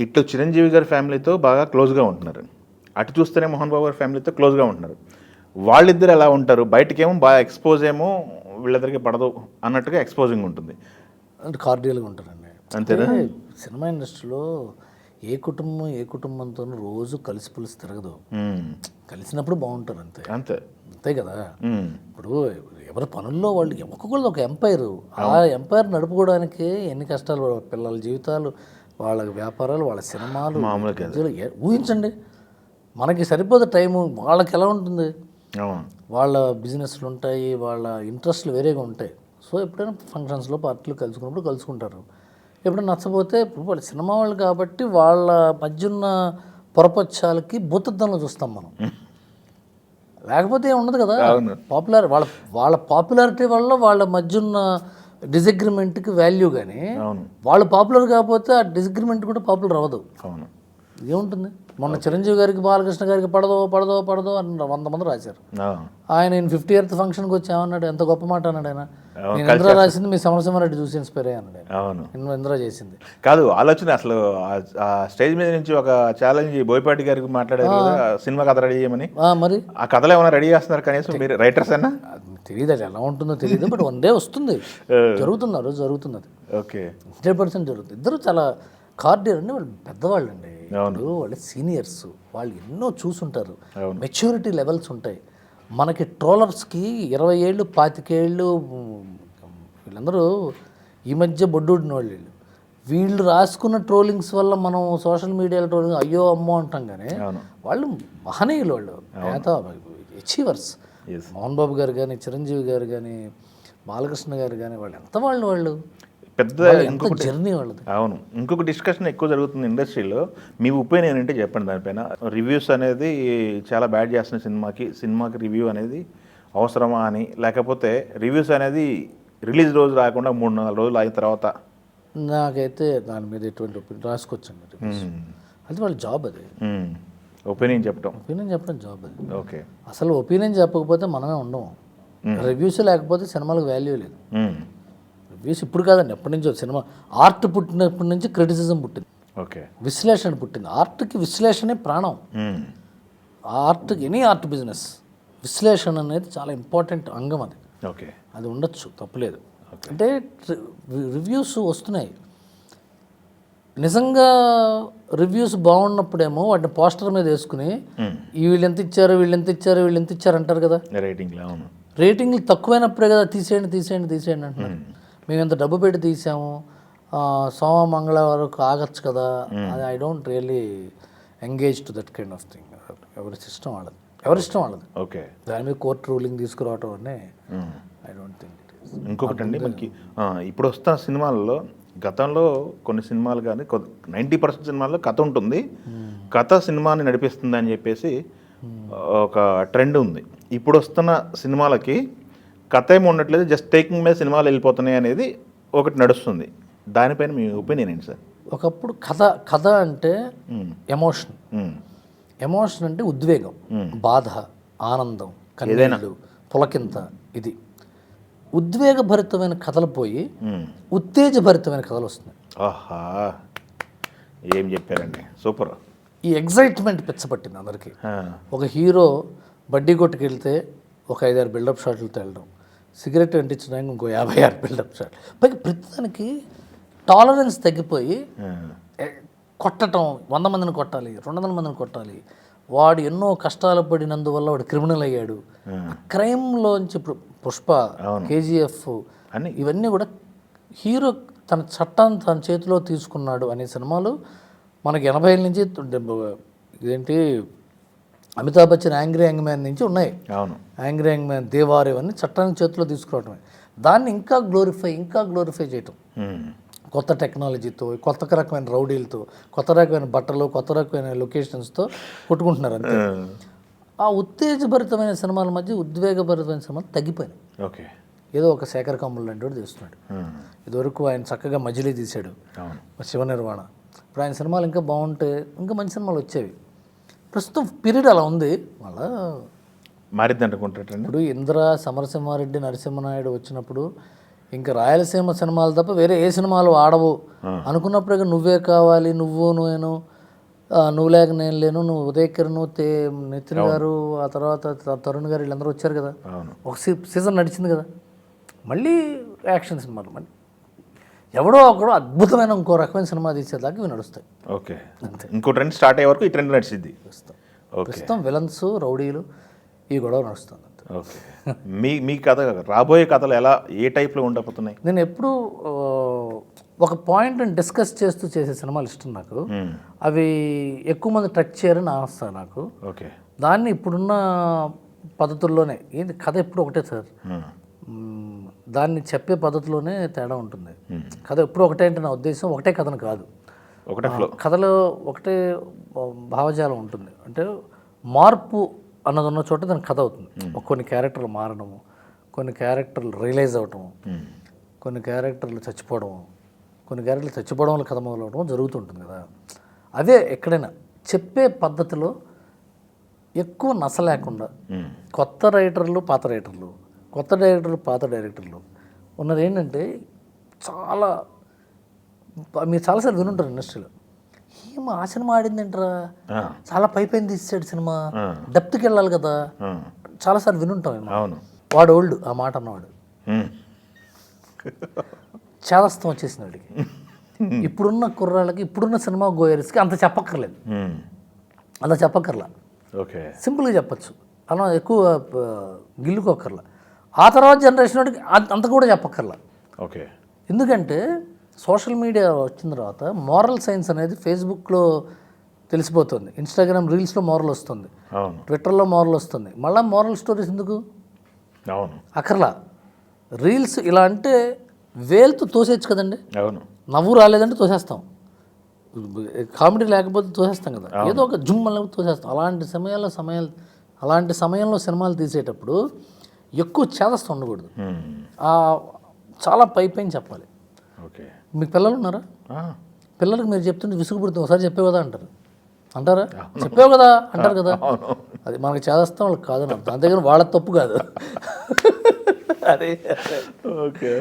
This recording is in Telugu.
ఇటు చిరంజీవి గారి ఫ్యామిలీతో బాగా క్లోజ్గా ఉంటున్నారు, అటు చూస్తేనే మోహన్ బాబు గారి ఫ్యామిలీతో క్లోజ్గా ఉంటున్నారు. వాళ్ళిద్దరు ఎలా ఉంటారు? బయటకేమో బాగా ఎక్స్పోజ్ ఏమో వీళ్ళిద్దరికి పడదు అన్నట్టుగా ఎక్స్పోజింగ్ ఉంటుంది. అంటే కార్డియల్గా ఉంటారండి. అంతేనా? సినిమా ఇండస్ట్రీలో ఏ కుటుంబంతోనూ రోజు కలిసి తిరగదు. కలిసినప్పుడు బాగుంటారు అంతే అంతే అంతే కదా. ఇప్పుడు ఎవరి పనుల్లో వాళ్ళు ఒక్కొక్కరు ఒక ఎంపైర్, ఆ ఎంపైర్ నడుపుకోవడానికి ఎన్ని కష్టాలు, వాళ్ళ పిల్లల జీవితాలు, వాళ్ళ వ్యాపారాలు, వాళ్ళ సినిమాలు, ఊహించండి. మనకి సరిపోదు టైము, వాళ్ళకి ఎలా ఉంటుంది? వాళ్ళ బిజినెస్లు ఉంటాయి, వాళ్ళ ఇంట్రెస్ట్లు వేరేగా ఉంటాయి. సో ఎప్పుడైనా ఫంక్షన్స్లో పార్టీలు కలుసుకున్నప్పుడు కలుసుకుంటారు. ఎప్పుడైనా నచ్చపోతే ఇప్పుడు వాళ్ళ సినిమా వాళ్ళు కాబట్టి వాళ్ళ మధ్య ఉన్న పొరపక్షాలకి భూతద్దంలో చూస్తాం మనం, లేకపోతే ఏమి ఉండదు కదా. పాపులార్ వాళ్ళ పాపులారిటీ వల్ల వాళ్ళ మధ్య ఉన్న డిసగ్రిమెంట్కి వాల్యూ, కానీ వాళ్ళు పాపులర్ కాకపోతే ఆ డిసగ్రిమెంట్ కూడా పాపులర్ అవ్వదు. ఏముంటుంది? మొన్న చిరంజీవి గారికి బాలకృష్ణ గారికి పడదో అని 100 మంది రాశారు. ఆయన 50th ఫంక్షన్కి వచ్చి ఏమన్నాడు? ఎంత గొప్ప మాట అన్నాడు ఆయన. నేను ఇంద్ర రాసింది మీ సమరసింహారెడ్డి చూసి ఇన్స్పైర్ అయ్యి అన్నాడు. ఇంద్ర చేసింది కాదు ఆలోచన. అసలు ఆ స్టేజ్ మీద నుంచి ఒక ఛాలెంజ్ బోయపాటి గారికి మాట్లాడారు కదా, సినిమా కథ రెడీ చేయమని. మరి ఆ కథలో ఏమైనా రెడీ చేస్తున్నారు? కనీసం మీరు రైటర్స్ అయినా తెలియదు, అది ఎలా ఉంటుందో తెలియదు. బట్ వన్ డే వస్తుంది, జరుగుతున్నారు, జరుగుతున్నది. ఓకే, 100% జరుగుతుంది. ఇద్దరు చాలా కార్డియర్ అండి, వాళ్ళు పెద్దవాళ్ళు అండి, వాళ్ళు సీనియర్స్, వాళ్ళు ఎన్నో చూసుంటారు, మెచ్యూరిటీ లెవెల్స్ ఉంటాయి. మనకి ట్రోలర్స్కి 20 ఏళ్ళు 25 ఏళ్ళు వీళ్ళందరూ ఈ మధ్య బొడ్డుడిన వాళ్ళు. వీళ్ళు రాసుకున్న ట్రోలింగ్స్ వల్ల మనం సోషల్ మీడియాలో ట్రోలింగ్ అయ్యో అమ్మో అంటాం, కానీ వాళ్ళు మహనీయులు, వాళ్ళు అచీవర్స్. మోహన్ బాబు గారు కానీ, చిరంజీవి గారు కానీ, బాలకృష్ణ గారు కానీ, వాళ్ళు ఎంత వాళ్ళు పెద్ద జర్నీ వాళ్ళది. అవును. ఇంకొక డిస్కషన్ ఎక్కువ జరుగుతుంది ఇండస్ట్రీలో, మీ ఒపీనియన్ ఏంటంటే చెప్పండి దానిపైన. రివ్యూస్ అనేది చాలా బ్యాడ్ చేస్తున్న సినిమాకి రివ్యూ అనేది అవసరమా అని, లేకపోతే రివ్యూస్ అనేది రిలీజ్ రోజు రాకుండా 3-4 రోజులు అయిన తర్వాత? నాకైతే దాని మీద ఎటువంటి ఒపీనియన్ రాసుకోవచ్చండి. అది వాళ్ళ జాబ్, అది ఒపీనియన్ చెప్పడం జాబ్ అది. ఓకే, అసలు ఒపీనియన్ చెప్పకపోతే మనమే ఉండము. రివ్యూస్ లేకపోతే సినిమాలకు వాల్యూ లేదు. రివ్యూస్ ఇప్పుడు కాదండి, ఎప్పటి నుంచో సినిమా ఆర్ట్ పుట్టినప్పటి నుంచి క్రిటిసిజం పుట్టింది. ఓకే, విశ్లేషణ పుట్టింది. ఆర్ట్కి విశ్లేషణే ప్రాణం. ఆర్ట్కి ఎనీ ఆర్ట్ బిజినెస్ విశ్లేషణ అనేది చాలా ఇంపార్టెంట్ అంగం. అది ఓకే, అది ఉండొచ్చు, తప్పులేదు. అంటే రివ్యూస్ వస్తున్నాయి, నిజంగా రివ్యూస్ బాగున్నప్పుడేమో వాటిని పోస్టర్ మీద వేసుకుని వీళ్ళు ఎంత ఇచ్చారు అంటారు కదా. రేటింగ్లు తక్కువైనప్పుడే కదా తీసేయండి అంటున్నారు. మేము ఎంత డబ్బు పెట్టి తీసాము, సోమ మంగళవారం ఆగచ్చు కదా. అది I don't really engage to that kind of thing. ఎవరిష్టం వాళ్ళది. ఓకే, దాని మీద కోర్టు రూలింగ్ తీసుకురావటం అనే I don't think it is. ఇంకొకటి అండి, మనకి ఇప్పుడు వస్తున్న సినిమాల్లో, గతంలో కొన్ని సినిమాలు కానీ 90% సినిమాల్లో కథ ఉంటుంది, కథ సినిమాని నడిపిస్తుంది అని చెప్పేసి ఒక ట్రెండ్ ఉంది. ఇప్పుడు వస్తున్న సినిమాలకి కథ ఏమి ఉండట్లేదు, జస్ట్ టేకింగ్ మీద సినిమాలు వెళ్ళిపోతున్నాయి అనేది ఒకటి నడుస్తుంది. దానిపైన మీ ఒపీనియన్ ఏంటి సార్? ఒకప్పుడు కథ అంటే ఎమోషన్ అంటే ఉద్వేగం, బాధ, ఆనందం, కన్నీళ్ళు, పులకింత. ఇది ఉద్వేగభరితమైన కథలు పోయి ఉత్తేజభరితమైన కథలు వస్తున్నాయి. ఆహా, ఏం చెప్పారండి, సూపర్. ఈ ఎగ్జైట్మెంట్ పిచ్చపట్టింది అందరికీ. ఒక హీరో బడ్డీ కొట్టుకు వెళ్తే ఒక 5-6 బిల్డప్ షాట్లతో వెళ్ళడం, సిగరెట్ అంటించడానికి ఇంకో 56 బిల్డప్ షాట్. పైకి ప్రతిదానికి టాలరెన్స్ తగ్గిపోయి కొట్టడం, 100 మందిని కొట్టాలి, 200 మందిని కొట్టాలి. వాడు ఎన్నో కష్టాలు పడినందువల్ల వాడు క్రిమినల్ అయ్యాడు. క్రైమ్లోంచి ఇప్పుడు పుష్ప, KGF ఇవన్నీ కూడా హీరో తన చట్టాన్ని తన చేతిలో తీసుకున్నాడు అనే సినిమాలు మనకి 80 నుంచి ఇదేంటి Amitabh Bachchan angry young man నుంచి ఉన్నాయి. యాంగ్రీ యంగ్ మ్యాన్, దేవార్, ఇవన్నీ చట్టాన్ని చేతిలో తీసుకురావటమే. దాన్ని ఇంకా గ్లోరిఫై చేయటం, కొత్త టెక్నాలజీతో, కొత్త రకమైన రౌడీలతో, కొత్త రకమైన బట్టలు, కొత్త రకమైన లొకేషన్స్తో కొట్టుకుంటున్నారు అంతే. ఆ ఉత్తేజభరితమైన సినిమాల మధ్య ఉద్వేగభరితమైన సినిమాలు తగ్గిపోయినాయి. ఓకే, ఏదో ఒక శేఖర్ కమ్ముల్ లాంటి వాడు తీస్తున్నాడు. ఇదివరకు ఆయన చక్కగా మజిలీ తీశాడు, శివ నిర్వాణ. ఇప్పుడు ఆయన సినిమాలు ఇంకా బాగుంటే ఇంకా మంచి సినిమాలు వచ్చేవి. ప్రస్తుతం పీరియడ్ అలా ఉంది. మళ్ళా మారిద్ది అనుకుంటారు. ఇప్పుడు ఇంద్ర, సమరసింహారెడ్డి, నరసింహనాయుడు వచ్చినప్పుడు ఇంకా రాయలసీమ సినిమాలు తప్ప వేరే ఏ సినిమాలు ఆడవు అనుకున్నప్పుడు ఇక నువ్వే కావాలి, నేను నువ్వు లేక నేను లేను, నువ్వు ఉదయకిరణ్, నితిన్ గారు, ఆ తర్వాత తరుణ్ గారు వీళ్ళందరూ వచ్చారు కదా, ఒక సీజన్ నడిచింది కదా, మళ్ళీ యాక్షన్ సినిమాలు మళ్ళీ ఎవడో ఒకడో అద్భుతమైన ఇంకో రకమైన సినిమా తీసేదాకా ఇవి నడుస్తాయి. ఓకే, ఇంకో ట్రెండ్ స్టార్ట్ అయ్యే వరకు ఈ ట్రెండ్ నడిచింది. ప్రస్తుతం విలన్స్, రౌడీలు ఈ గొడవ నడుస్తుంది. ఓకే, మీ కథ రాబోయే కథలు ఎలా ఏ టైప్లో ఉండబోతున్నాయి? నేను ఎప్పుడు ఒక పాయింట్ని డిస్కస్ చేస్తూ చేసే సినిమాలు ఇష్టం నాకు. అవి ఎక్కువ మంది టచ్ చేయరని నా ఆశ నాకు. ఓకే, దాన్ని ఇప్పుడున్న పద్ధతుల్లోనే, ఏంటి కథ ఎప్పుడు ఒకటే సార్, దాన్ని చెప్పే పద్ధతిలోనే తేడా ఉంటుంది. కథ ఎప్పుడు ఒకటే అంటే నా ఉద్దేశం ఒకటే కథను కాదు, కథలో ఒకటే భావజాలం ఉంటుంది. అంటే మార్పు అన్నది ఉన్న చోట దాని కథ అవుతుంది. కొన్ని క్యారెక్టర్లు మారడము, కొన్ని క్యారెక్టర్లు రియలైజ్ అవ్వటము, కొన్ని క్యారెక్టర్లు చచ్చిపోవడము, కొన్ని క్యారెక్టర్లు చచ్చిపోవడం వల్ల కథ మొదలవడం జరుగుతుంటుంది కదా. అదే ఎక్కడైనా చెప్పే పద్ధతిలో ఎక్కువ నస లేకుండా కొత్త రైటర్లు, పాత రైటర్లు, కొత్త డైరెక్టర్లు, పాత డైరెక్టర్లు ఉన్నది ఏంటంటే, చాలా మీరు చాలాసార్లు వినుంటారు ఇండస్ట్రీలో, ఏమో ఆ సినిమా ఆడింది ఏంట్రా, చాలా పైపైన తీసాడు సినిమా, డెప్త్కి వెళ్ళాలి కదా, చాలాసార్లు వినుంటాం. వాడు ఓల్డ్ ఆ మాట అన్నవాడు, చేదస్తం వచ్చేసింది వాడికి. ఇప్పుడున్న కుర్రాళ్ళకి, ఇప్పుడున్న సినిమా గోయర్స్కి అంత చెప్పక్కర్లేదు, అంత చెప్పక్కర్లా, సింపుల్గా చెప్పచ్చు, అలా ఎక్కువ గిల్లుకోక్కర్లా. ఆ తర్వాత జనరేషన్ వాడికి అంత కూడా చెప్పక్కర్లా. ఓకే, ఎందుకంటే సోషల్ మీడియా వచ్చిన తర్వాత మోరల్ సైన్స్ అనేది ఫేస్బుక్లో తెలిసిపోతుంది, ఇన్స్టాగ్రామ్ రీల్స్లో మోరల్ వస్తుంది, ట్విట్టర్లో మోరల్ వస్తుంది. మళ్ళీ మోరల్ స్టోరీస్ ఎందుకు అక్కర్లా. రీల్స్ ఇలా అంటే వేలుతో తోసేయచ్చు కదండి, నవ్వు రాలేదంటే తోసేస్తాం, కామెడీ లేకపోతే తోసేస్తాం కదా, ఏదో ఒక జుమ్మల్ని తోసేస్తాం. అలాంటి సమయంలో సినిమాలు తీసేటప్పుడు ఎక్కువ చేదస్తం ఉండకూడదు, చాలా పైపైన చెప్పాలి. మీకు పిల్లలు ఉన్నారా? పిల్లలకి మీరు చెప్తుంటే విసుగుపుడుతుంది, ఒకసారి చెప్పావు కదా అంటారా? చెప్పావు కదా అంటారు కదా, అది మనకి చేదస్తాం, వాళ్ళకి కాదని అర్థం. అంతేగాని వాళ్ళ తప్పు కాదు. అదే ఓకే.